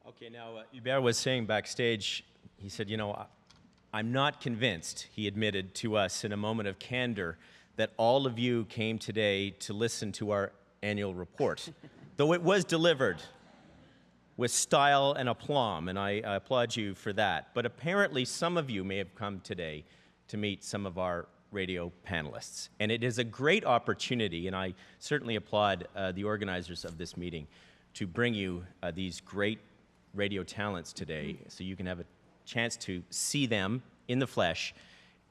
Okay, now Hubert was saying backstage, he said, I'm not convinced, he admitted to us in a moment of candor, that all of you came today to listen to our annual report, though it was delivered with style and aplomb, and I applaud you for that. But apparently some of you may have come today to meet some of our radio panelists. And it is a great opportunity, and I certainly applaud the organizers of this meeting, to bring you these great radio talents today so you can have a chance to see them in the flesh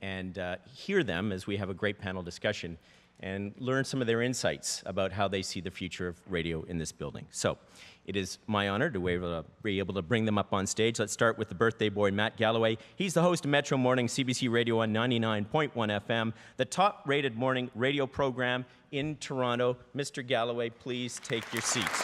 and hear them as we have a great panel discussion and learn some of their insights about how they see the future of radio in this building. So it is my honor to be able to bring them up on stage. Let's start with the birthday boy, Matt Galloway. He's the host of Metro Morning, CBC Radio on 99.1 FM, the top-rated morning radio program in Toronto. Mr. Galloway, please take your seats.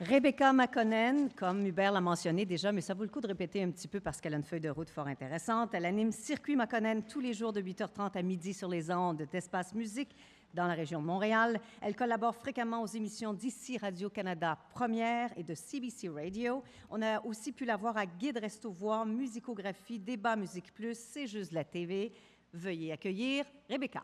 Rebecca McConnell, comme Hubert l'a mentionné déjà, mais ça vaut le coup de répéter un petit peu parce qu'elle a une feuille de route fort intéressante. Elle anime Circuit McConnell tous les jours de 8h30 à midi sur les ondes d'Espace Musique dans la région de Montréal. Elle collabore fréquemment aux émissions d'ici Radio-Canada Première et de CBC Radio. On a aussi pu la voir à Guide Resto Voir, Musicographie, Débat Musique Plus, C'est juste la TV. Veuillez accueillir Rebecca.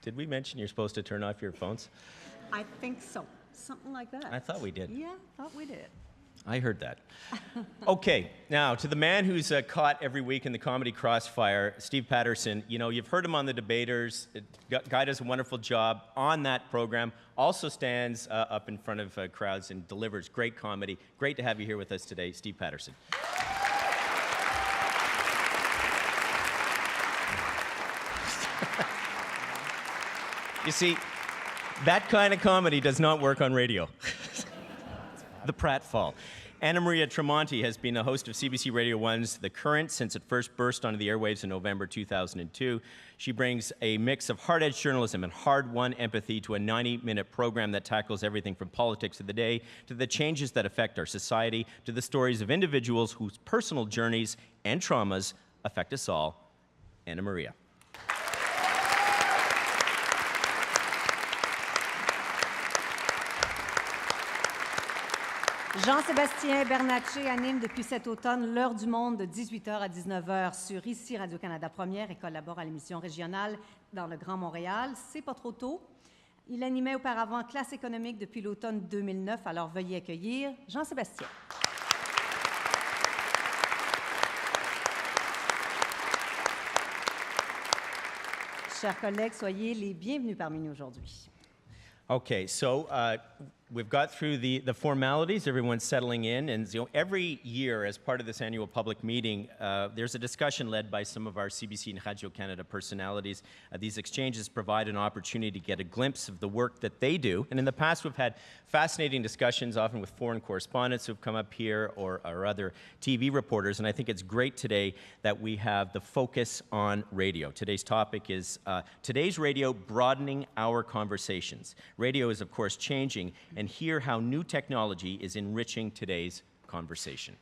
Did we mention you're supposed to turn off your phones? I think so. Something like that. I thought we did. Yeah, I thought we did. I heard that. Okay, now to the man who's caught every week in the comedy crossfire, Steve Patterson. You've heard him on The Debaters. Guy does a wonderful job on that program. Also stands up in front of crowds and delivers great comedy. Great to have you here with us today, Steve Patterson. You see, that kind of comedy does not work on radio. The pratfall. Anna Maria Tremonti has been a host of CBC Radio 1's The Current since it first burst onto the airwaves in November 2002. She brings a mix of hard-edged journalism and hard-won empathy to a 90-minute program that tackles everything from politics of the day to the changes that affect our society to the stories of individuals whose personal journeys and traumas affect us all. Anna Maria. Jean-Sébastien Bernatchez anime depuis cet automne l'heure du monde de 18h à 19h sur ici Radio-Canada Première et collabore à l'émission régionale dans le Grand Montréal. C'est pas trop tôt. Il animait auparavant Classe économique depuis l'automne 2009, alors veuillez accueillir Jean-Sébastien. Chers collègues, soyez les bienvenus parmi nous aujourd'hui. Okay, so we've got through the formalities. Everyone's settling in, and every year, as part of this annual public meeting, there's a discussion led by some of our CBC and Radio-Canada personalities. These exchanges provide an opportunity to get a glimpse of the work that they do. And in the past, we've had fascinating discussions, often with foreign correspondents who've come up here or other TV reporters. And I think it's great today that we have the focus on radio. Today's topic is today's radio broadening our conversations. Radio is, of course, changing, and hear how new technology is enriching today's conversation.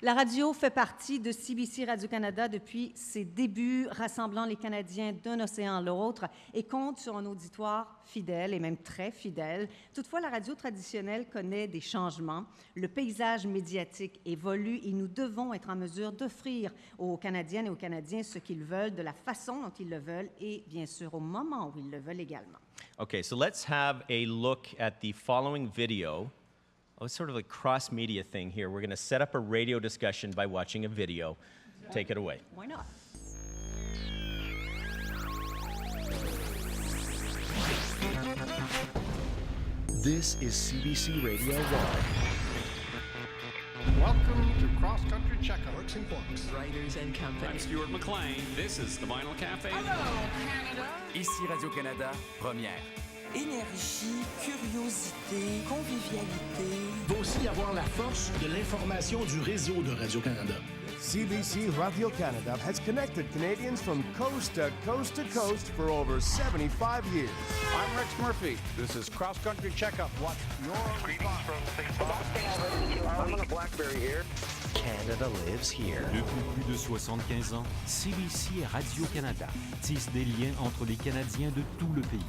La radio fait partie de CBC Radio-Canada depuis ses débuts, rassemblant les Canadiens d'un océan à l'autre et compte sur un auditoire fidèle et même très fidèle. Toutefois, la radio traditionnelle connaît des changements. Le paysage médiatique évolue et nous devons être en mesure d'offrir aux Canadiennes et aux Canadiens ce qu'ils veulent, de la façon dont ils le veulent et bien sûr au moment où ils le veulent également. Okay, so let's have a look at the following video. Oh, it's sort of a cross-media thing here. We're going to set up a radio discussion by watching a video. Take it away. Why not? This is CBC Radio 1. Welcome to Cross Country Checkup. Works and Forks. Writers and Company. I'm Stuart McLean. This is the Vinyl Cafe. Hello, Canada. Ici Radio-Canada, Première. Énergie, curiosité, convivialité. Il va aussi y avoir la force de l'information du réseau de Radio-Canada. CBC Radio Canada has connected Canadians from coast to coast to coast for over 75 years. I'm Rex Murphy. This is Cross Country Checkup. Watch your greetings from St. I'm on a BlackBerry here. Canada lives here. Depuis plus de 75 ans, CBC Radio-Canada tisse des liens entre les Canadiens de tout le pays.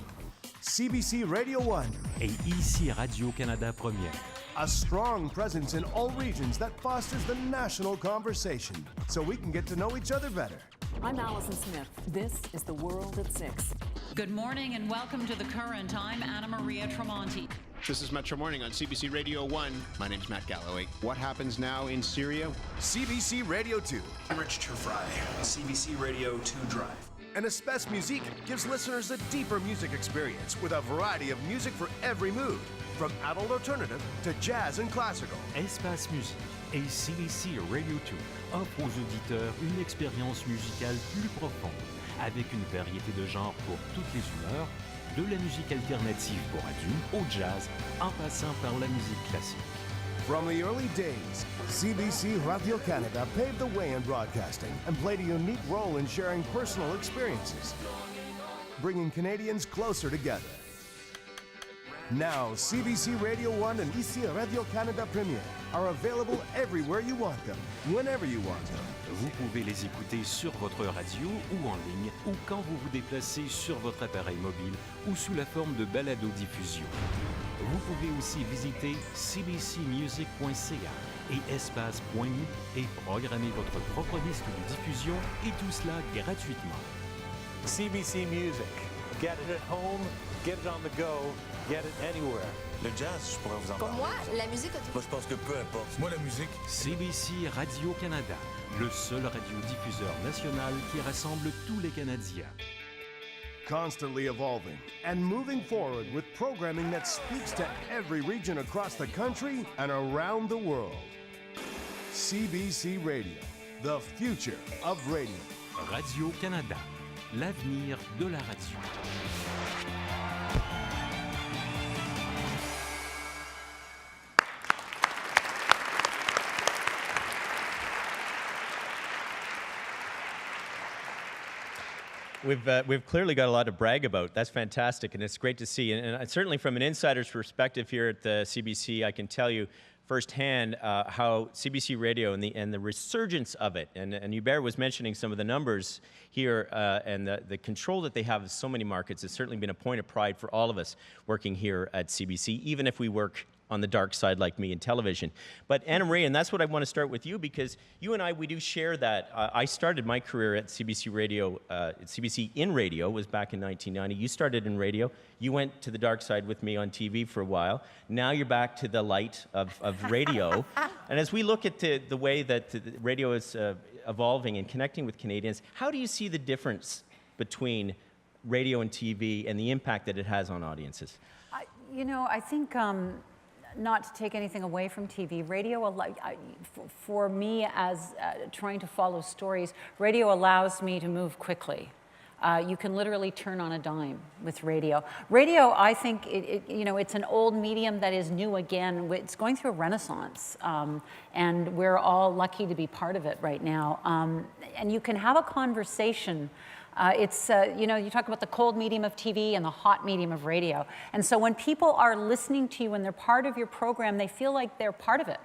CBC Radio 1, Et ici Radio-Canada Première. a strong presence in all regions that fosters the national conversation so we can get to know each other better. I'm Allison Smith. This is The World at 6. Good morning and welcome to The Current. I'm Anna Maria Tremonti. This is Metro Morning on CBC Radio 1. My name's Matt Galloway. What happens now in Syria? CBC Radio 2. I'm Rich Turfry, CBC Radio 2 Drive. And Espace Musique gives listeners a deeper music experience with a variety of music for every mood, from adult alternative to jazz and classical. Espace Musique et CBC Radio 2 offrent aux auditeurs une expérience musicale plus profonde, avec une variété de genres pour toutes les humeurs, de la musique alternative pour adultes au jazz, en passant par la musique classique. From the early days, CBC Radio Canada paved the way in broadcasting and played a unique role in sharing personal experiences, bringing Canadians closer together. Now, CBC Radio 1 and ICI Radio Canada Premiere are available everywhere you want them, whenever you want them. Vous pouvez les écouter sur votre radio ou en ligne, ou quand vous vous déplacez sur votre appareil mobile ou sous la forme de balado-diffusion. Vous pouvez aussi visiter cbcmusic.ca et espace.me et programmer votre propre liste de diffusion, et tout cela gratuitement. CBC Music. Get it at home, get it on the go, get it anywhere. Le jazz, je pourrais vous en parler. Pour moi, la musique... Moi, je pense que peu importe. Moi, la musique... CBC Radio-Canada, le seul radiodiffuseur national qui rassemble tous les Canadiens. Constantly evolving and moving forward with programming that speaks to every region across the country and around the world. CBC Radio, the future of radio. Radio-Canada, l'avenir de la radio. We've clearly got a lot to brag about. That's fantastic, and it's great to see. And certainly from an insider's perspective here at the CBC, I can tell you firsthand how CBC Radio and the resurgence of it. And Hubert was mentioning some of the numbers here, and the control that they have of so many markets has certainly been a point of pride for all of us working here at CBC, even if we work on the dark side like me in television. But Anna Marie, and that's what I want to start with you, because you and I, we do share that. I started my career at CBC Radio, CBC in radio, was back in 1990. You started in radio. You went to the dark side with me on TV for a while. Now you're back to the light of radio. And as we look at the way that the radio is evolving and connecting with Canadians, how do you see the difference between radio and TV and the impact that it has on audiences? I think... not to take anything away from TV, radio, for me as trying to follow stories, radio allows me to move quickly. You can literally turn on a dime with radio. Radio, I think, it's an old medium that is new again. It's going through a renaissance, and we're all lucky to be part of it right now. And you can have a conversation. You talk about the cold medium of TV and the hot medium of radio. And so when people are listening to you and they're part of your program, they feel like they're part of it.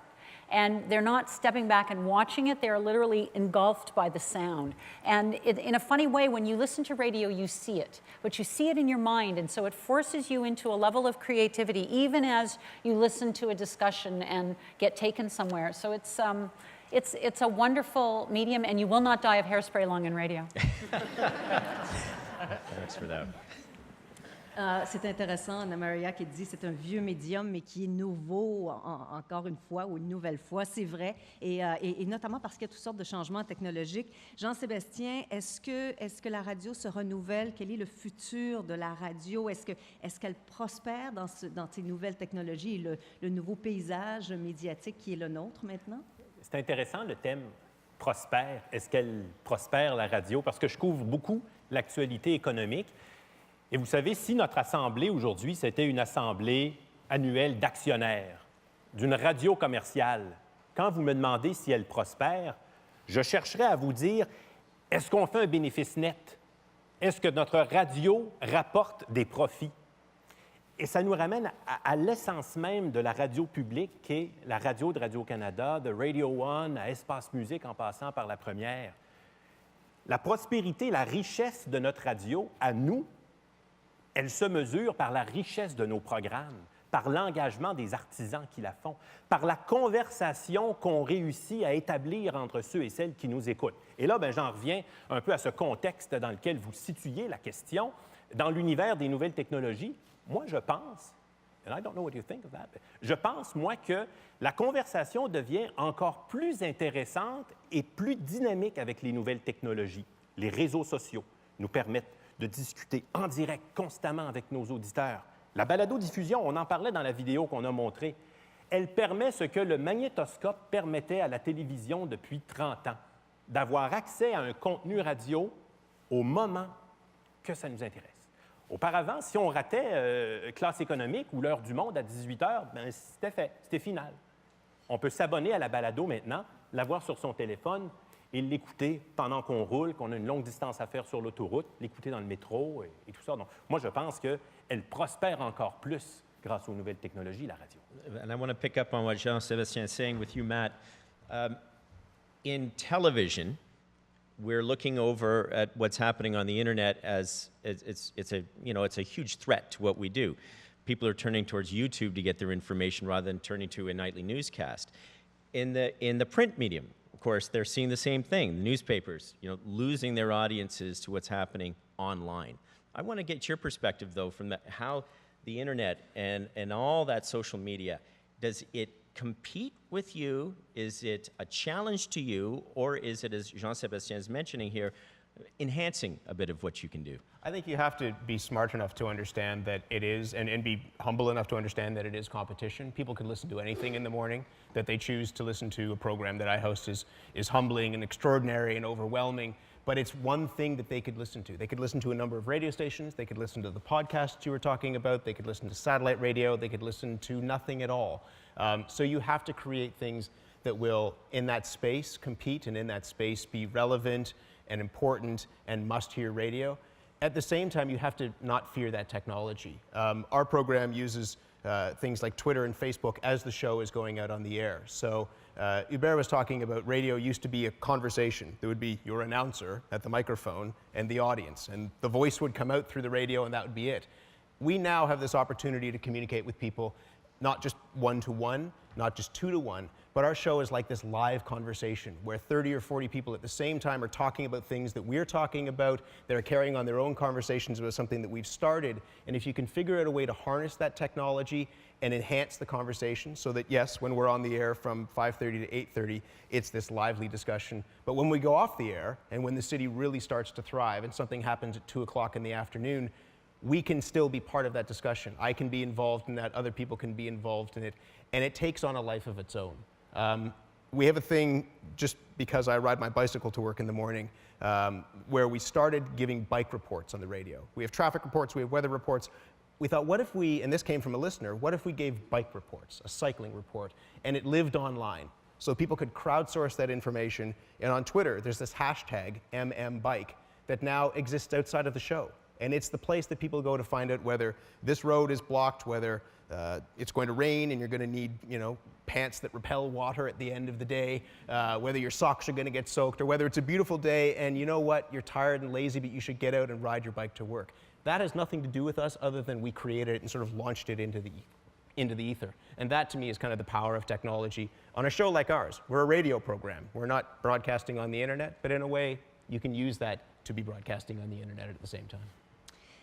And they're not stepping back and watching it, they're literally engulfed by the sound. And in a funny way, when you listen to radio, you see it, but you see it in your mind, and so it forces you into a level of creativity, even as you listen to a discussion and get taken somewhere. So it's a wonderful medium, and you will not die of hairspray lung in radio. Thanks for that. C'est intéressant, Anna Maria, qui dit c'est un vieux médium, mais qui est nouveau encore une fois ou une nouvelle fois, c'est vrai, et notamment parce qu'il y a toutes sortes de changements technologiques. Jean-Sébastien, est-ce que la radio se renouvelle? Quel est le futur de la radio? Est-ce qu'elle prospère dans ces nouvelles technologies et le nouveau paysage médiatique qui est le nôtre maintenant? C'est intéressant, le thème prospère. Est-ce qu'elle prospère, la radio? Parce que je couvre beaucoup l'actualité économique. Et vous savez, si notre assemblée aujourd'hui, c'était une assemblée annuelle d'actionnaires d'une radio commerciale, quand vous me demandez si elle prospère, Je chercherais à vous dire, est-ce qu'on fait un bénéfice net? Est-ce que notre radio rapporte des profits? Et ça nous ramène à l'essence même de la radio publique, qui est la radio de Radio-Canada, de Radio One à Espace Musique en passant par la première. La prospérité, la richesse de notre radio, à nous, elle se mesure par la richesse de nos programmes, par l'engagement des artisans qui la font, par la conversation qu'on réussit à établir entre ceux et celles qui nous écoutent. Et là, j'en reviens un peu à ce contexte dans lequel vous situez la question. Dans l'univers des nouvelles technologies, moi, je pense, and I don't know what you think of that, je pense, moi, que la conversation devient encore plus intéressante et plus dynamique avec les nouvelles technologies. Les réseaux sociaux nous permettent de discuter en direct, constamment avec nos auditeurs. La balado-diffusion, on en parlait dans la vidéo qu'on a montrée, elle permet ce que le magnétoscope permettait à la télévision depuis 30 ans, d'avoir accès à un contenu radio au moment que ça nous intéresse. Auparavant, si on ratait Classe économique ou l'heure du monde à 18 h, c'était fait, c'était final. On peut s'abonner à la balado maintenant, l'avoir sur son téléphone et l'écouter pendant qu'on roule, qu'on a une longue distance à faire sur l'autoroute, l'écouter dans le métro et tout ça. Donc, moi, je pense qu'elle prospère encore plus grâce aux nouvelles technologies, la radio. And I want to pick up on what Jean-Sébastien is saying with you, Matt. In television, we're looking over at what's happening on the internet as it's a huge threat to what we do. People are turning towards YouTube to get their information rather than turning to a nightly newscast. In the print medium, of course, they're seeing the same thing. The newspapers, losing their audiences to what's happening online. I want to get your perspective, though, from how the internet and all that social media, does it compete with you? Is it a challenge to you? Or is it, as Jean-Sébastien is mentioning here, enhancing a bit of what you can do? I think you have to be smart enough to understand that it is, and be humble enough to understand that it is competition. People can listen to anything in the morning. That they choose to listen to a program that I host is humbling and extraordinary and overwhelming. But it's one thing that they could listen to. They could listen to a number of radio stations. They could listen to the podcasts you were talking about. They could listen to satellite radio. They could listen to nothing at all. So you have to create things that will, in that space, compete, and in that space be relevant and important and must-hear radio. At the same time, you have to not fear that technology. Our program uses things like Twitter and Facebook as the show is going out on the air. So Hubert was talking about radio used to be a conversation. There would be your announcer at the microphone and the audience, and the voice would come out through the radio and that would be it. We now have this opportunity to communicate with people, not just one-to-one, not just two-to-one, but our show is like this live conversation where 30 or 40 people at the same time are talking about things that we're talking about. They're carrying on their own conversations about something that we've started. And if you can figure out a way to harness that technology and enhance the conversation so that, yes, when we're on the air from 5:30 to 8:30, it's this lively discussion. But when we go off the air and when the city really starts to thrive and something happens at 2 o'clock in the afternoon, we can still be part of that discussion. I can be involved in that, other people can be involved in it, and it takes on a life of its own. We have a thing, just because I ride my bicycle to work in the morning, where we started giving bike reports on the radio. We have traffic reports, we have weather reports. We thought, what if we, and this came from a listener, what if we gave bike reports, a cycling report, and it lived online? So people could crowdsource that information, and on Twitter, there's this hashtag, MMBike, that now exists outside of the show. And it's the place that people go to find out whether this road is blocked, whether it's going to rain and you're going to need, pants that repel water at the end of the day, whether your socks are going to get soaked, or whether it's a beautiful day and you know what, you're tired and lazy, but you should get out and ride your bike to work. That has nothing to do with us other than we created it and sort of launched it into the ether. And that to me is kind of the power of technology on a show like ours. We're a radio program. We're not broadcasting on the internet, but in a way, you can use that to be broadcasting on the internet at the same time.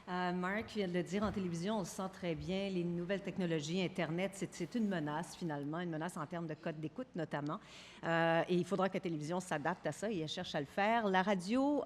Mark vient de le dire, en télévision, on le sent très bien, les nouvelles technologies, Internet, c'est une menace finalement, une menace en termes de code d'écoute notamment. Et il faudra que la télévision s'adapte à ça et elle cherche à le faire. La radio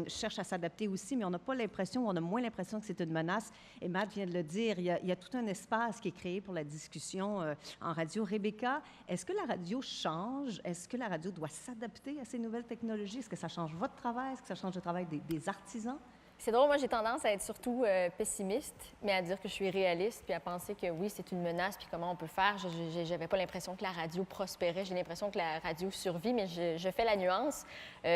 cherche à s'adapter aussi, mais on n'a pas l'impression, on a moins l'impression que c'est une menace. Et Matt vient de le dire, il y a tout un espace qui est créé pour la discussion en radio. Rebecca, est-ce que la radio change? Est-ce que la radio doit s'adapter à ces nouvelles technologies? Est-ce que ça change votre travail? Est-ce que ça change le travail des artisans? C'est drôle, moi j'ai tendance à être surtout pessimiste, mais à dire que je suis réaliste, puis à penser que oui, c'est une menace, puis comment on peut faire. Je n'avais pas l'impression que la radio prospérait, j'ai l'impression que la radio survit, mais je fais la nuance.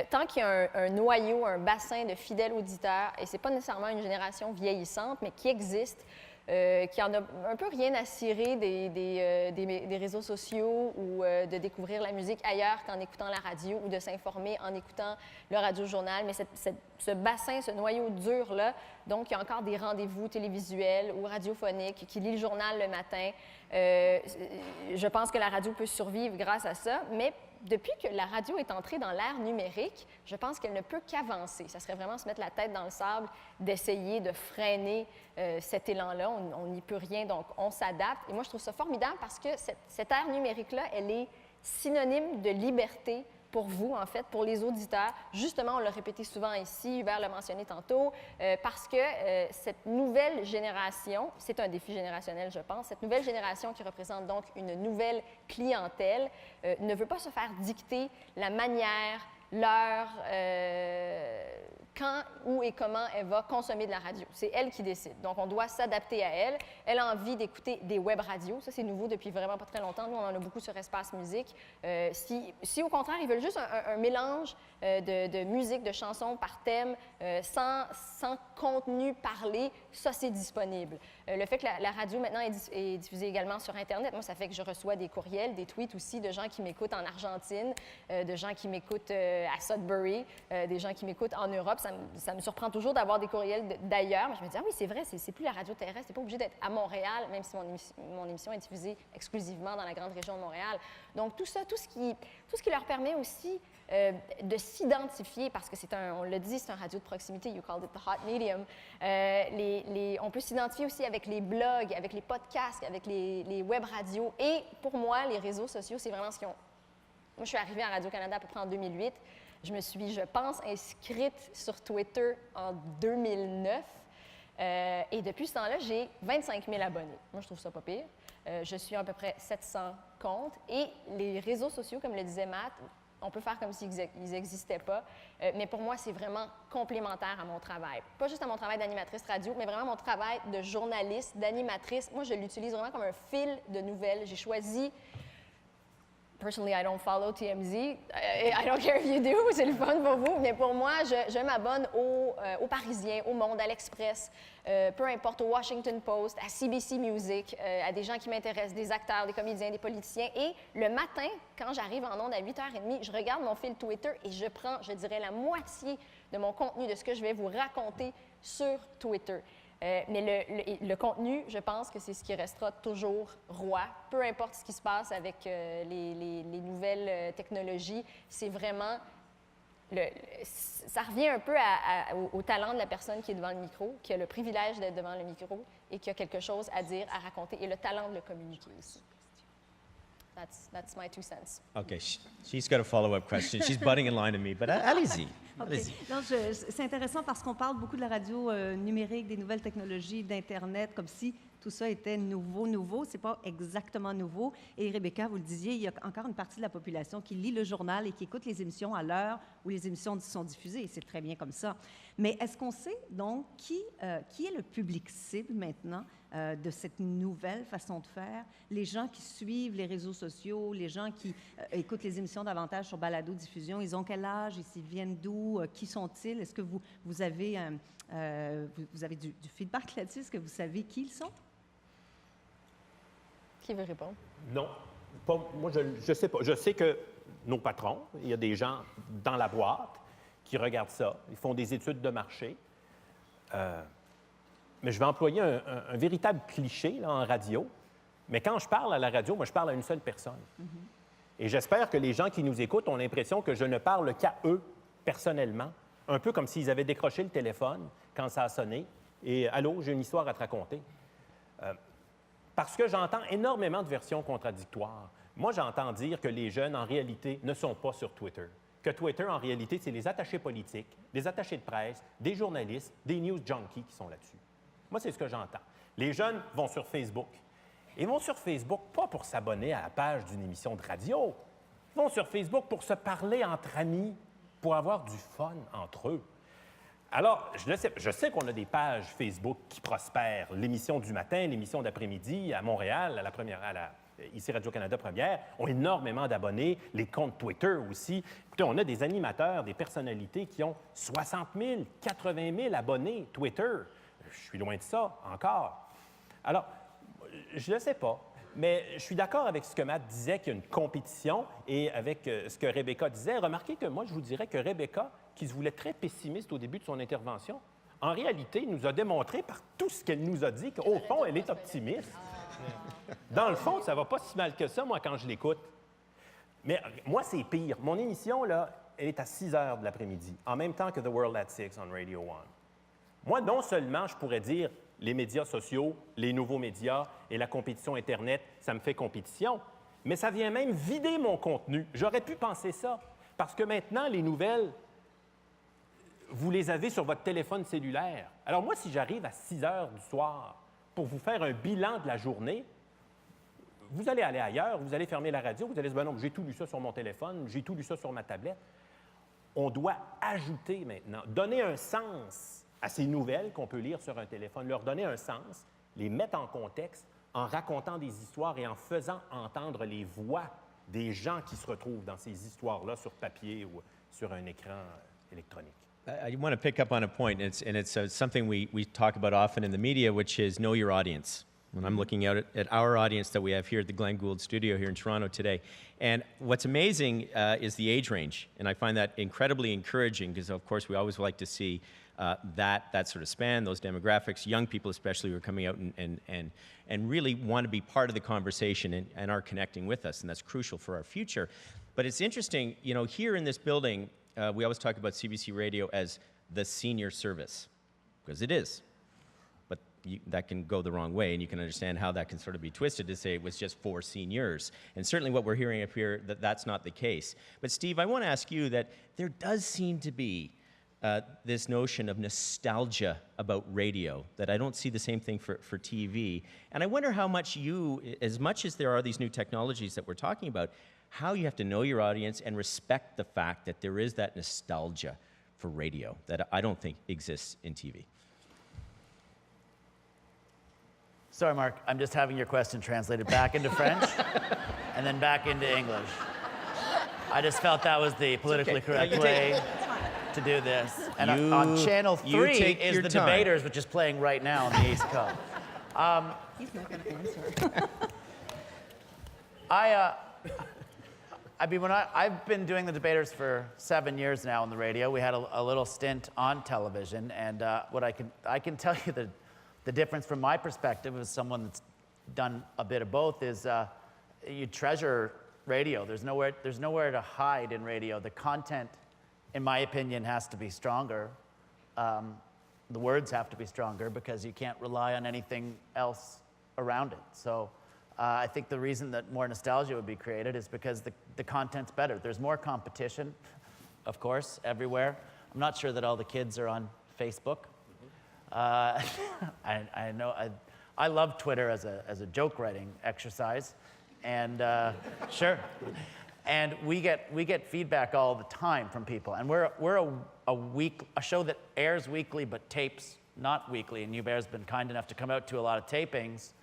Tant qu'il y a un noyau, un bassin de fidèles auditeurs, et c'est pas nécessairement une génération vieillissante, mais qui existe, qui en a un peu rien à cirer des réseaux sociaux ou de découvrir la musique ailleurs qu'en écoutant la radio ou de s'informer en écoutant le radio-journal. Mais ce bassin, ce noyau dur-là, donc il y a encore des rendez-vous télévisuels ou radiophoniques qui lit le journal le matin. Je pense que la radio peut survivre grâce à ça, mais depuis que la radio est entrée dans l'ère numérique, je pense qu'elle ne peut qu'avancer. Ça serait vraiment se mettre la tête dans le sable, d'essayer de freiner cet élan-là. On n'y peut rien, donc on s'adapte. Et moi, je trouve ça formidable parce que cette ère numérique-là, elle est synonyme de liberté pour vous, en fait, pour les auditeurs. Justement, on l'a répété souvent ici, Hubert l'a mentionné tantôt, parce que cette nouvelle génération, c'est un défi générationnel, je pense, cette nouvelle génération qui représente donc une nouvelle clientèle ne veut pas se faire dicter la manière, l'heure, quand, où et comment elle va consommer de la radio. C'est elle qui décide. Donc, on doit s'adapter à elle. Elle a envie d'écouter des web radios. Ça, c'est nouveau depuis vraiment pas très longtemps. Nous, on en a beaucoup sur Espace Musique. Si au contraire, ils veulent juste un mélange de musique, de chansons par thème, sans contenu parlé, ça, c'est disponible. Le fait que la radio, maintenant, est diffusée également sur Internet, moi, ça fait que je reçois des courriels, des tweets aussi de gens qui m'écoutent en Argentine, de gens qui m'écoutent à Sudbury, des gens qui m'écoutent en Europe. Ça me surprend toujours d'avoir des courriels d'ailleurs. Mais je me dis, ah oui, c'est vrai, c'est plus la radio terrestre. C'est pas obligé d'être à Montréal, même si mon émission est diffusée exclusivement dans la grande région de Montréal. Donc, tout ça, tout ce qui leur permet aussi de s'identifier, parce que on l'a dit, c'est un radio de proximité, you called it the hot medium. On peut s'identifier aussi avec les blogs, avec les podcasts, avec les web radios. Et pour moi, les réseaux sociaux, c'est vraiment ce qu'ils ont. Moi, je suis arrivée à Radio-Canada à peu près en 2008. Je me suis, je pense, inscrite sur Twitter en 2009. Et depuis ce temps-là, j'ai 25 000 abonnés. Moi, je trouve ça pas pire. Je suis à peu près 700 comptes. Et les réseaux sociaux, comme le disait Matt, on peut faire comme s'ils n'existaient pas. Mais pour moi, c'est vraiment complémentaire à mon travail. Pas juste à mon travail d'animatrice radio, mais vraiment mon travail de journaliste, d'animatrice. Moi, je l'utilise vraiment comme un fil de nouvelles. J'ai choisi... Personally, I don't follow TMZ. I don't care if you do, c'est le fun pour vous. Mais pour moi, je m'abonne au Parisien, au Monde, à l'Express, peu importe, au Washington Post, à CBC Music, à des gens qui m'intéressent, des acteurs, des comédiens, des politiciens. Et le matin, quand j'arrive en onde à 8h30, je regarde mon fil Twitter et je prends, je dirais, la moitié de mon contenu, de ce que je vais vous raconter sur Twitter. Mais le contenu, je pense que c'est ce qui restera toujours roi. Peu importe ce qui se passe avec les nouvelles technologies, c'est vraiment... ça revient un peu au talent de la personne qui est devant le micro, qui a le privilège d'être devant le micro et qui a quelque chose à dire, à raconter, et le talent de le communiquer aussi. That's my 2 cents. Okay, she's got a follow-up question. She's butting in line to me, but allez-y. Okay. C'est intéressant parce qu'on parle beaucoup de la radio numérique, des nouvelles technologies, d'Internet, comme si tout ça était nouveau. C'est pas exactement nouveau. Et Rebecca, vous le disiez, il y a encore une partie de la population qui lit le journal et qui écoute les émissions à l'heure où les émissions sont diffusées. Et c'est très bien comme ça. Mais est-ce qu'on sait donc qui est le public cible maintenant de cette nouvelle façon de faire? Les gens qui suivent les réseaux sociaux, les gens qui écoutent les émissions davantage sur balado-diffusion, ils ont quel âge? Ils viennent d'où? Qui sont-ils? Est-ce que vous avez du feedback là-dessus? Est-ce que vous savez qui ils sont? Qui veut répondre? Non. Moi, je ne sais pas. Je sais que nos patrons, il y a des gens dans la boîte qui regardent ça. Ils font des études de marché. Mais je vais employer un véritable cliché là, en radio. Mais quand je parle à la radio, moi, je parle à une seule personne. Mm-hmm. Et j'espère que les gens qui nous écoutent ont l'impression que je ne parle qu'à eux, personnellement, un peu comme s'ils avaient décroché le téléphone quand ça a sonné. Et « Allô, j'ai une histoire à te raconter. » Parce que j'entends énormément de versions contradictoires. Moi, j'entends dire que les jeunes, en réalité, ne sont pas sur Twitter. Que Twitter, en réalité, c'est les attachés politiques, des attachés de presse, des journalistes, des news junkies qui sont là-dessus. Moi, c'est ce que j'entends. Les jeunes vont sur Facebook. Ils vont sur Facebook pas pour s'abonner à la page d'une émission de radio. Ils vont sur Facebook pour se parler entre amis, pour avoir du fun entre eux. Alors, je sais qu'on a des pages Facebook qui prospèrent. L'émission du matin, l'émission d'après-midi à Montréal, ici Radio-Canada Première, ont énormément d'abonnés. Les comptes Twitter aussi. Écoutez, on a des animateurs, des personnalités qui ont 60 000, 80 000 abonnés Twitter. Je suis loin de ça encore. Alors, je ne le sais pas, mais je suis d'accord avec ce que Matt disait, qu'il y a une compétition, et avec ce que Rebecca disait. Remarquez que moi, je vous dirais que Rebecca, qui se voulait très pessimiste au début de son intervention, en réalité, nous a démontré par tout ce qu'elle nous a dit qu'au fond, elle est optimiste. Dans le fond, ça va pas si mal que ça, moi, quand je l'écoute. Mais moi, c'est pire. Mon émission, là, elle est à 6 heures de l'après-midi, en même temps que The World at 6 on Radio 1. Moi, non seulement je pourrais dire les médias sociaux, les nouveaux médias et la compétition Internet, ça me fait compétition, mais ça vient même vider mon contenu. J'aurais pu penser ça, parce que maintenant, les nouvelles, vous les avez sur votre téléphone cellulaire. Alors moi, si j'arrive à 6 heures du soir pour vous faire un bilan de la journée, vous allez aller ailleurs, vous allez fermer la radio, vous allez se dire, ben non, j'ai tout lu ça sur mon téléphone, j'ai tout lu ça sur ma tablette. On doit ajouter maintenant, donner un sens à ces nouvelles qu'on peut lire sur un téléphone, leur donner un sens, les mettre en contexte en racontant des histoires et en faisant entendre les voix des gens qui se retrouvent dans ces histoires-là sur papier ou sur un écran électronique. I want to pick up on a point, and it's something we talk about often in the media, which is know your audience. When I'm looking out at our audience that we have here at the Glenn Gould studio here in Toronto today. And what's amazing is the age range, and I find that incredibly encouraging because, of course, we always like to see that sort of span, those demographics, young people especially who are coming out and really want to be part of the conversation and are connecting with us, and that's crucial for our future. But it's interesting, you know, here in this building, we always talk about CBC Radio as the senior service, because it is. But that can go the wrong way, and you can understand how that can sort of be twisted to say it was just for seniors. And certainly what we're hearing up here, that's not the case. But Steve, I want to ask you that there does seem to be this notion of nostalgia about radio, that I don't see the same thing for TV. And I wonder how much you, as much as there are these new technologies that we're talking about, how you have to know your audience and respect the fact that there is that nostalgia for radio that I don't think exists in TV. Sorry, Mark, I'm just having your question translated back into French and then back into English. I just felt that was the politically correct way to do this. And on Channel 3 is the Debaters, which is playing right now on the East Coast. He's not going to answer. I mean, I've been doing the Debaters for 7 years now on the radio. We had a little stint on television, and what I can tell you the difference from my perspective as someone that's done a bit of both is you treasure radio. There's nowhere to hide in radio. The content, in my opinion, has to be stronger. The words have to be stronger because you can't rely on anything else around it. So I think the reason that more nostalgia would be created is because the content's better. There's more competition, of course, everywhere. I'm not sure that all the kids are on Facebook. I know I love Twitter as a joke writing exercise, and sure. And we get feedback all the time from people, and we're a show that airs weekly but tapes not weekly. And Hubert's been kind enough to come out to a lot of tapings.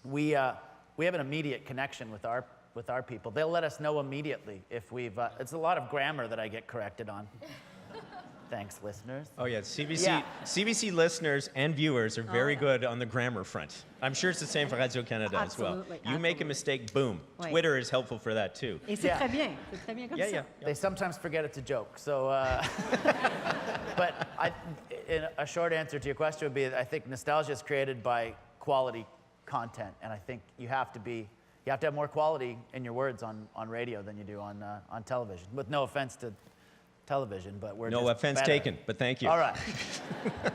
We have an immediate connection with our people. They'll let us know immediately if we've. It's a lot of grammar that I get corrected on. Thanks, listeners. Oh, yeah. CBC listeners and viewers are very good on the grammar front. I'm sure it's the same for Radio-Canada as well. You make a mistake, boom. Oui. Twitter is helpful for that, too. Et c'est très bien. C'est très bien comme ça. They sometimes forget it's a joke. So, but in a short answer to your question would be, I think nostalgia is created by quality content, and I think you have to have more quality in your words on radio than you do on television. With no offense to television, but we're no offense taken, but thank you. All right. But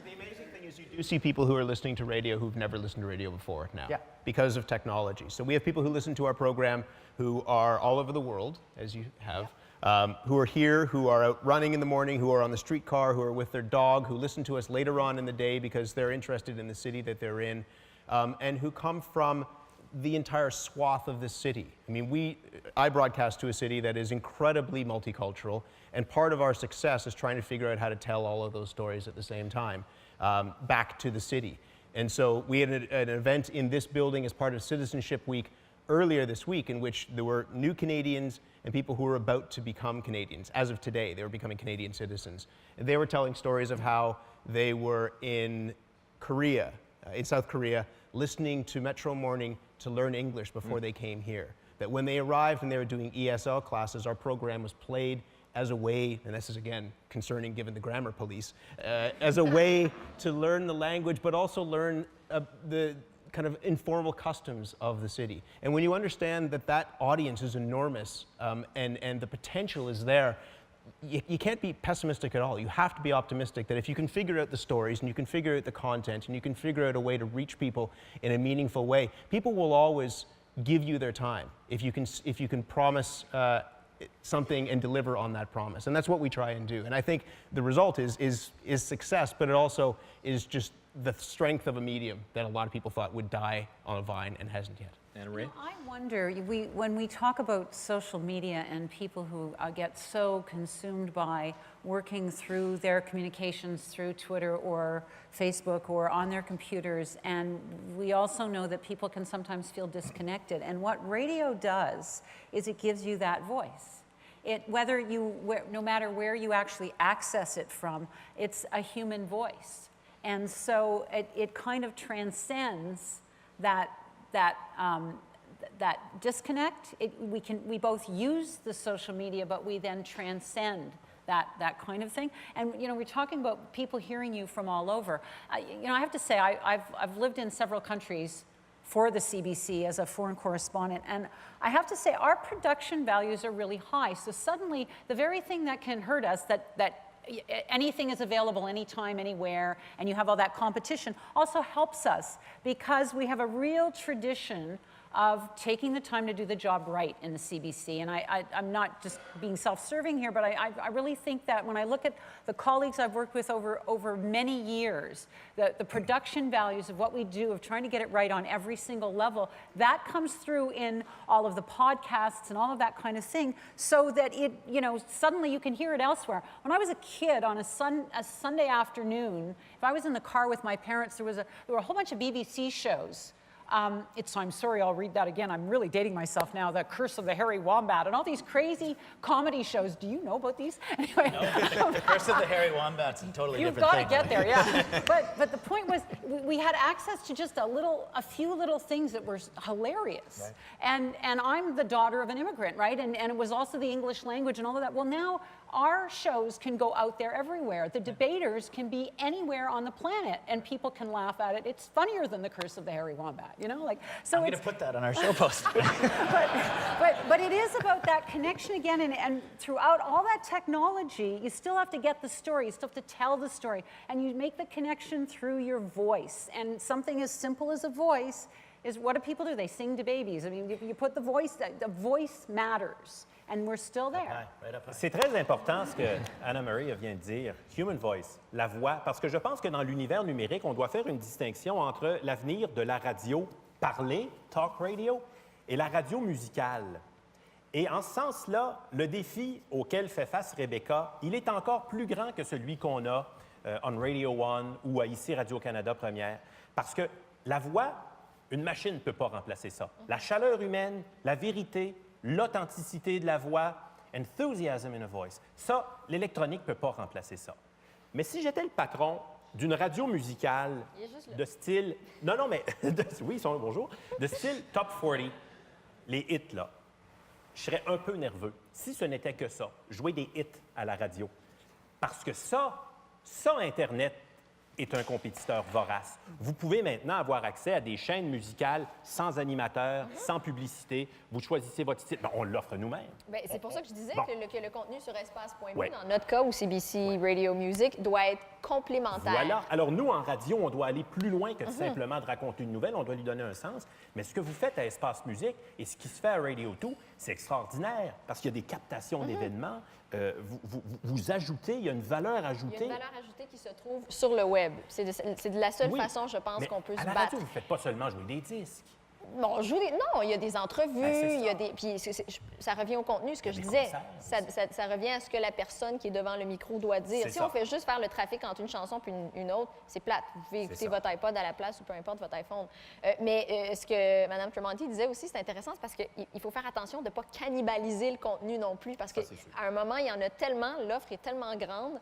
the amazing thing is you do see people who are listening to radio who've never listened to radio before now because of technology. So we have people who listen to our program who are all over the world, as you have, who are here, who are out running in the morning, who are on the streetcar, who are with their dog, who listen to us later on in the day because they're interested in the city that they're in, and who come from the entire swath of this city. I mean, I broadcast to a city that is incredibly multicultural, and part of our success is trying to figure out how to tell all of those stories at the same time back to the city. And so we had an event in this building as part of Citizenship Week earlier this week in which there were new Canadians and people who were about to become Canadians. As of today, they were becoming Canadian citizens. And they were telling stories of how they were in Korea, in South Korea, listening to Metro Morning to learn English before they came here. That when they arrived and they were doing ESL classes, our program was played as a way, and this is again concerning given the grammar police, as a way to learn the language, but also learn the kind of informal customs of the city. And when you understand that that audience is enormous and the potential is there, you can't be pessimistic at all. You have to be optimistic that if you can figure out the stories and you can figure out the content and you can figure out a way to reach people in a meaningful way, people will always give you their time if you can promise something and deliver on that promise. And that's what we try and do. And I think the result is success, but it also is just the strength of a medium that a lot of people thought would die on a vine and hasn't yet. Anna Marie? I wonder, when we talk about social media and people who get so consumed by working through their communications through Twitter or Facebook or on their computers, and we also know that people can sometimes feel disconnected. And what radio does is it gives you that voice. No matter where you actually access it from, it's a human voice. And so it kind of transcends that disconnect. We both use the social media, but we then transcend that kind of thing. And we're talking about people hearing you from all over. I have to say I've lived in several countries for the CBC as a foreign correspondent, and I have to say our production values are really high. So suddenly the very thing that can hurt us, that anything is available anytime, anywhere, and you have all that competition, also helps us because we have a real tradition of taking the time to do the job right in the CBC. And I'm not just being self-serving here, but I really think that when I look at the colleagues I've worked with over many years, the production values of what we do, of trying to get it right on every single level, that comes through in all of the podcasts and all of that kind of thing, so that suddenly you can hear it elsewhere. When I was a kid on a Sunday afternoon, if I was in the car with my parents, there were a whole bunch of BBC shows. I'm sorry, I'll read that again. I'm really dating myself now. The Curse of the Hairy Wombat and all these crazy comedy shows. Do you know about these? Anyway, The Curse of the Hairy Wombat's a totally different thing. You've got to get there, yeah. But the point was, we had access to just a few little things that were hilarious. Right. And I'm the daughter of an immigrant, right? And it was also the English language and all of that. Well, now our shows can go out there everywhere. The debaters can be anywhere on the planet, and people can laugh at it. It's funnier than The Curse of the Hairy Wombat. So I'm going to put that on our show poster. but it is about that connection again, and throughout all that technology, you still have to get the story, you still have to tell the story, and you make the connection through your voice. And something as simple as a voice is, what do people do? They sing to babies. I mean, you put the voice matters. And we're still there. C'est très important ce que Anna Marie vient de dire, human voice, la voix, parce que je pense que dans l'univers numérique, on doit faire une distinction entre l'avenir de la radio parlée, talk radio, et la radio musicale. Et en ce sens-là, le défi auquel fait face Rebecca, il est encore plus grand que celui qu'on a on Radio One ou ici Radio-Canada Première, parce que la voix, une machine ne peut pas remplacer ça. La chaleur humaine, la vérité, l'authenticité de la voix, enthusiasm in a voice. Ça, l'électronique ne peut pas remplacer ça. Mais si j'étais le patron d'une radio musicale de style... Non, mais... oui, bonjour. De style top 40, les hits, là, je serais un peu nerveux. Si ce n'était que ça, jouer des hits à la radio. Parce que ça, Internet est un compétiteur vorace. Vous pouvez maintenant avoir accès à des chaînes musicales sans animateur, sans publicité. Vous choisissez votre style. Ben, on l'offre nous-mêmes. C'est pour ça que je disais que le contenu sur espace.b, dans notre cas, ou CBC Radio Music, doit être complémentaire. Voilà. Alors, nous, en radio, on doit aller plus loin que simplement de raconter une nouvelle. On doit lui donner un sens. Mais ce que vous faites à Espace Musique et ce qui se fait à Radio 2, c'est extraordinaire parce qu'il y a des captations d'événements. Vous ajoutez, il y a une valeur ajoutée. Il y a une valeur ajoutée qui se trouve sur le web. C'est de la seule façon, je pense, qu'on peut se battre. À la radio, vous ne faites pas seulement jouer des disques. Bon, non, il y a des entrevues, il y a des... Puis ça revient au contenu, ce que je disais. Ça revient à ce que la personne qui est devant le micro doit dire. Si on fait juste faire le trafic entre une chanson puis une autre, c'est plate. Vous pouvez écouter votre iPod à la place ou peu importe votre iPhone. Mais ce que Mme Tremonti disait aussi, c'est intéressant, c'est parce qu'il faut faire attention de ne pas cannibaliser le contenu non plus, parce qu'à un moment, il y en a tellement, l'offre est tellement grande.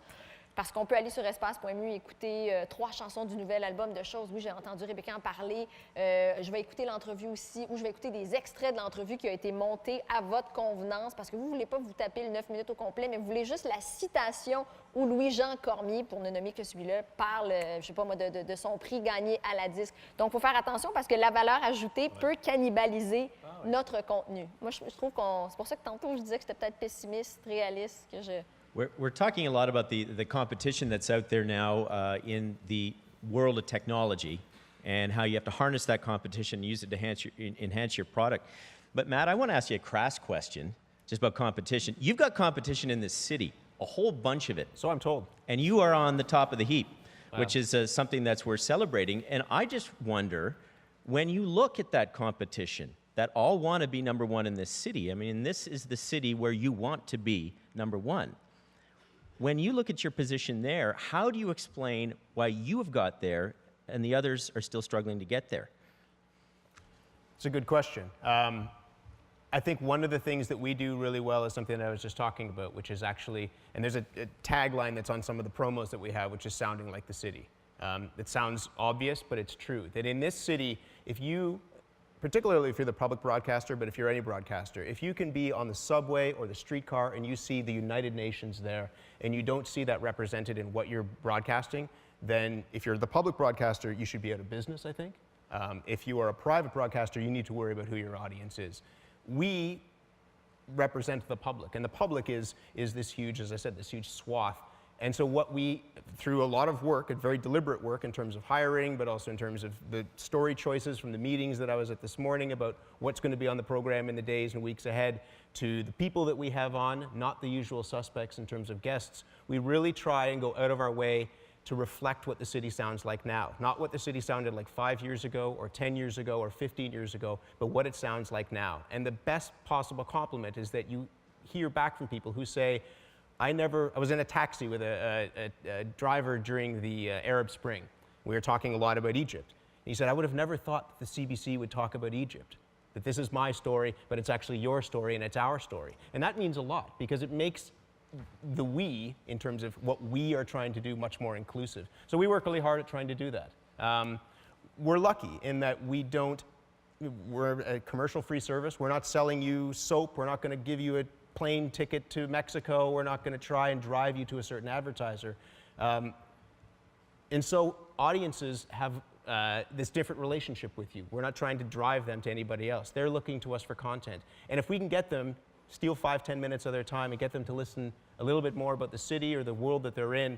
Parce qu'on peut aller sur espace.mu et écouter 3 chansons du nouvel album de Choses. Oui, j'ai entendu Rebecca en parler. Je vais écouter l'entrevue aussi, ou je vais écouter des extraits de l'entrevue qui a été montée à votre convenance, parce que vous ne voulez pas vous taper le 9 minutes au complet, mais vous voulez juste la citation où Louis-Jean Cormier, pour ne nommer que celui-là, parle, je ne sais pas moi, de son prix gagné à la disque. Donc, il faut faire attention parce que la valeur ajoutée peut cannibaliser notre contenu. Moi, je trouve qu'on... C'est pour ça que tantôt, je disais que c'était peut-être pessimiste, réaliste, que je... We're talking a lot about the competition that's out there now in the world of technology and how you have to harness that competition and use it to enhance your product. But Matt, I want to ask you a crass question just about competition. You've got competition in this city, a whole bunch of it. So I'm told. And you are on the top of the heap, which is something that's worth celebrating. And I just wonder, when you look at that competition, that all want to be number one in this city, I mean, this is the city where you want to be number one. When you look at your position there, how do you explain why you have got there and the others are still struggling to get there? It's a good question. I think one of the things that we do really well is something that I was just talking about, which is actually, and there's a tagline that's on some of the promos that we have, which is sounding like the city. It sounds obvious, but it's true. That in this city, if you, particularly if you're the public broadcaster, but if you're any broadcaster, if you can be on the subway or the streetcar and you see the United Nations there and you don't see that represented in what you're broadcasting, then if you're the public broadcaster, you should be out of business, I think. If you are a private broadcaster, you need to worry about who your audience is. We represent the public, and the public is this huge, as I said, this huge swath. And so what we, through a lot of work, and very deliberate work in terms of hiring, but also in terms of the story choices from the meetings that I was at this morning about what's going to be on the program in the days and weeks ahead, to the people that we have on, not the usual suspects in terms of guests, we really try and go out of our way to reflect what the city sounds like now. Not what the city sounded like 5 years ago, or 10 years ago, or 15 years ago, but what it sounds like now. And the best possible compliment is that you hear back from people who say, I was in a taxi with a driver during the Arab Spring. We were talking a lot about Egypt. And he said, I would have never thought that the CBC would talk about Egypt, that this is my story, but it's actually your story and it's our story. And that means a lot because it makes the we, in terms of what we are trying to do, much more inclusive. So we work really hard at trying to do that. We're lucky in that we're a commercial-free service. We're not selling you soap. We're not going to give you a plane ticket to Mexico. We're not going to try and drive you to a certain advertiser. And so audiences have this different relationship with you. We're not trying to drive them to anybody else. They're looking to us for content. And if we can get them, steal 5-10 minutes of their time and get them to listen a little bit more about the city or the world that they're in,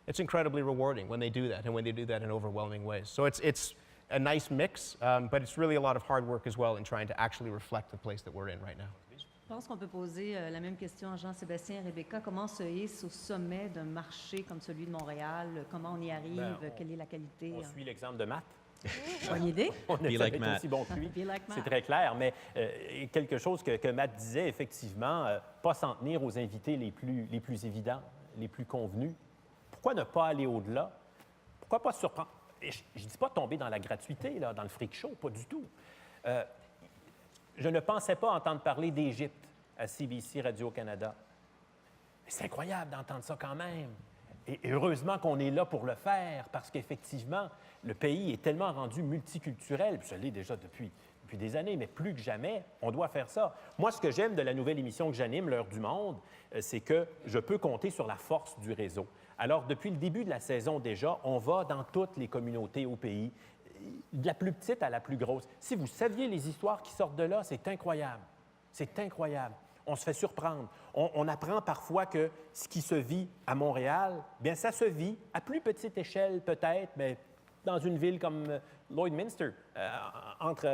it's incredibly rewarding when they do that, and when they do that in overwhelming ways. So it's a nice mix, but it's really a lot of hard work as well in trying to actually reflect the place that we're in right now. Je pense qu'on peut poser la même question à Jean-Sébastien et Rebecca. Comment se hisse au sommet d'un marché comme celui de Montréal? Comment on y arrive? Quelle est la qualité? On suit l'exemple de Matt. Bonne idée. On est like aussi bon que lui. C'est très clair, mais quelque chose que Matt disait, effectivement, pas s'en tenir aux invités les plus évidents, les plus convenus. Pourquoi ne pas aller au-delà? Pourquoi pas se surprendre? Et je ne dis pas tomber dans la gratuité, là, dans le freak show, pas du tout. Je ne pensais pas entendre parler d'Égypte à CBC Radio-Canada. Mais c'est incroyable d'entendre ça quand même. Et heureusement qu'on est là pour le faire, parce qu'effectivement, le pays est tellement rendu multiculturel, puis ça l'est déjà depuis des années, mais plus que jamais, on doit faire ça. Moi, ce que j'aime de la nouvelle émission que j'anime, L'Heure du Monde, c'est que je peux compter sur la force du réseau. Alors, depuis le début de la saison déjà, on va dans toutes les communautés au pays, de la plus petite à la plus grosse. Si vous saviez les histoires qui sortent de là, c'est incroyable. C'est incroyable. On se fait surprendre. On apprend parfois que ce qui se vit à Montréal, bien, ça se vit à plus petite échelle peut-être, mais dans une ville comme Lloydminster, entre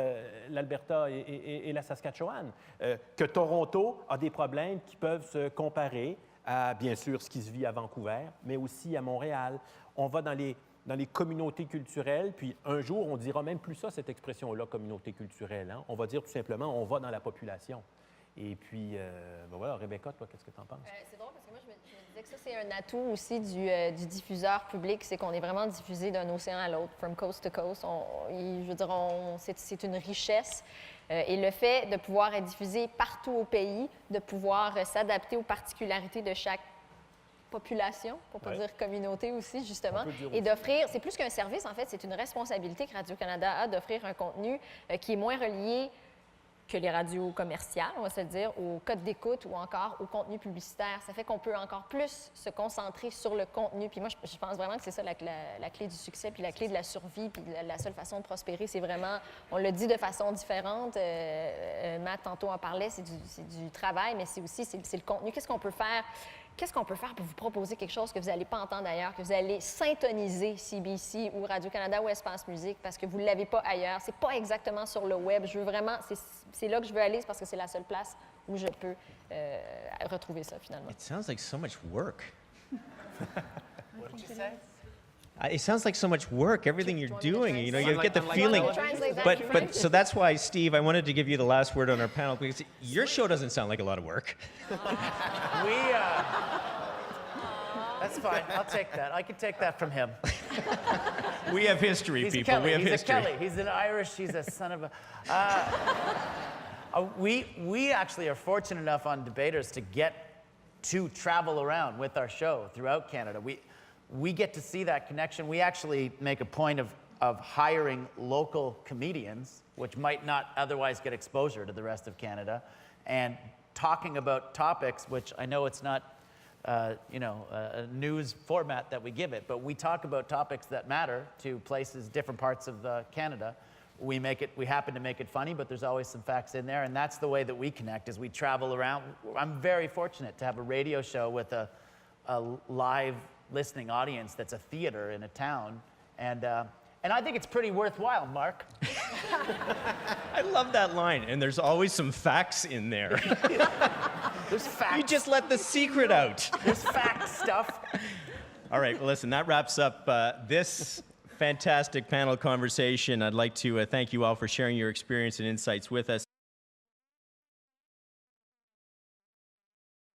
l'Alberta et la Saskatchewan, que Toronto a des problèmes qui peuvent se comparer à, bien sûr, ce qui se vit à Vancouver, mais aussi à Montréal. On va dans les dans les communautés culturelles, puis un jour, on dira même plus ça, cette expression-là, communauté culturelle. Hein? On va dire tout simplement, on va dans la population. Et puis, ben voilà, Rebecca, toi, qu'est-ce que tu en penses? C'est drôle parce que moi, je me disais que ça, c'est un atout aussi du diffuseur public, c'est qu'on est vraiment diffusé d'un océan à l'autre, from coast to coast. Je veux dire, c'est une richesse. Et le fait de pouvoir être diffusé partout au pays, de pouvoir s'adapter aux particularités de chaque population, pour ne pas dire communauté aussi, justement, et d'offrir, c'est plus qu'un service, en fait, c'est une responsabilité que Radio-Canada a d'offrir un contenu qui est moins relié que les radios commerciales, on va se le dire, aux codes d'écoute ou encore au contenu publicitaire. Ça fait qu'on peut encore plus se concentrer sur le contenu. Puis moi, je pense vraiment que c'est ça la clé du succès, puis la clé de la survie, puis la seule façon de prospérer, c'est vraiment, on le dit de façon différente, Matt tantôt en parlait, c'est du travail, mais c'est aussi, c'est le contenu. Qu'est-ce qu'on peut faire? Qu'est-ce qu'on peut faire pour vous proposer quelque chose que vous n'allez pas entendre ailleurs, que vous allez syntoniser CBC ou Radio-Canada ou Espace Musique parce que vous ne l'avez pas ailleurs? C'est pas exactement sur le web. Je veux vraiment, c'est là que je veux aller, c'est parce que c'est la seule place où je peux retrouver ça finalement. It sounds like so much work. What did you say? It sounds like so much work, everything you're doing. You know, you get the I'd feeling. like to translate that to But French. so that's why, Steve, I wanted to give you the last word on our panel because your show doesn't sound like a lot of work. That's fine. I'll take that. I can take that from him. We have history, He's people. Kelly. We have He's history. a Kelly. He's an Irish. He's a son of a. We actually are fortunate enough on Debaters to get to travel around with our show throughout Canada. We get to see that connection. We actually make a point of hiring local comedians, which might not otherwise get exposure to the rest of Canada, and talking about topics, which I know it's not, a news format that we give it, but we talk about topics that matter to places, different parts of Canada. We happen to make it funny, but there's always some facts in there, and that's the way that we connect, is we travel around. I'm very fortunate to have a radio show with a live listening audience that's a theater in a town, and I think it's pretty worthwhile, Mark. I love that line, and there's always some facts in there. There's facts. You just let the secret out. There's fact stuff. All right, well, listen, that wraps up this fantastic panel conversation. I'd like to thank you all for sharing your experience and insights with us.